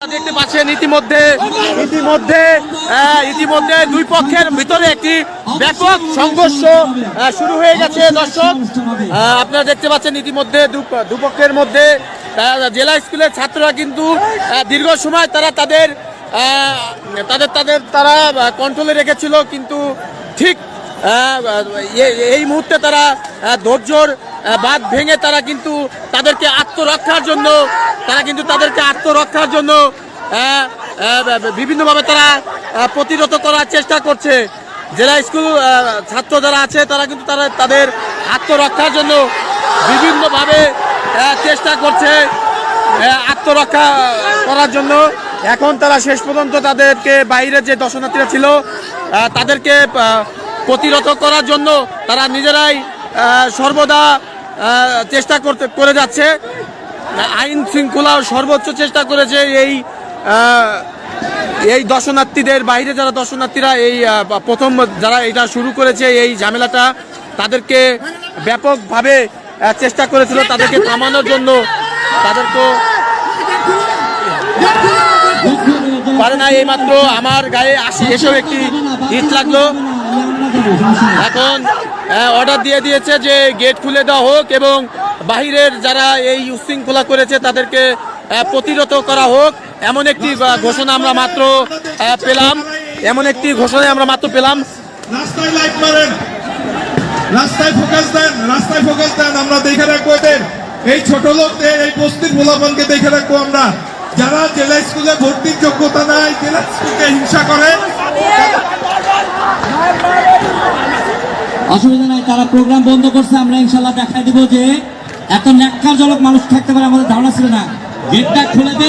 দেখতে পাচ্ছেন ইতিমধ্যে দুই পক্ষের ভিতরে একটি ব্যাপক সংঘর্ষ শুরু হয়ে গেছে। দর্শক, আপনারা দেখতে পাচ্ছেন ইতিমধ্যে দুপক্ষের মধ্যে জেলা স্কুলের ছাত্ররা কিন্তু দীর্ঘ সময় তারা কন্ট্রোলে রেখেছিল, কিন্তু ঠিক এই মুহূর্তে তারা ধৈর্যর বাঁধ ভেঙে তারা কিন্তু তাদেরকে আত্মরক্ষার জন্য বিভিন্নভাবে তারা প্রতিরোধ করার চেষ্টা করছে। জেলা স্কুল ছাত্র যারা আছে তারা কিন্তু তাদের আত্মরক্ষার জন্য বিভিন্নভাবে চেষ্টা করছে আত্মরক্ষা করার জন্য। এখন তারা শেষ পর্যন্ত তাদেরকে বাইরে যে দর্শনার্থীরা ছিল তাদেরকে প্রতিরোধ করার জন্য তারা নিজেরাই সর্বদা চেষ্টা করে যাচ্ছে। আইন শৃঙ্খলা সর্বোচ্চ চেষ্টা করেছে এই দর্শনার্থীদের, বাইরে যারা দর্শনার্থীরা এই প্রথম যারা এটা শুরু করেছে এই ঝামেলাটা, তাদেরকে ব্যাপকভাবে চেষ্টা করেছিল তাদেরকে থামানোর জন্য। তাদেরকে পারে না, এইমাত্র আমার গায়ে এসব একটি হিট লাগলো। এখন অর্ডার দিয়ে দিয়েছে যে গেট খুলে দেওয়া হোক এবং বাহিরের যারা এই উচ্ছৃঙ্খলা করেছে তাদেরকে প্রতিরোধ করা হোক, এমন একটি ঘোষণা আমরা মাত্র পেলাম। রাস্তায় লাইট মারেন, রাস্তায় ফোকাস দেন, আমরা দেখে রাখবো এদের, এই ছোট লোকদের, এই বস্তির পোলাপানকে দেখে রাখবো আমরা। যারা জেলা স্কুলে ভর্তির যোগ্যতা নাই, জেলা স্কুলকে হিংসা করে, অসুবিধা নাই, তারা প্রোগ্রাম বন্ধ করছে। আমরা ইনশাল্লাহ দেখাই দিব যে এত ন্যাক্কারজনক মানুষ থাকতে পারে আমাদের ধারণা ছিল না। গেটটা খুলে দেয়।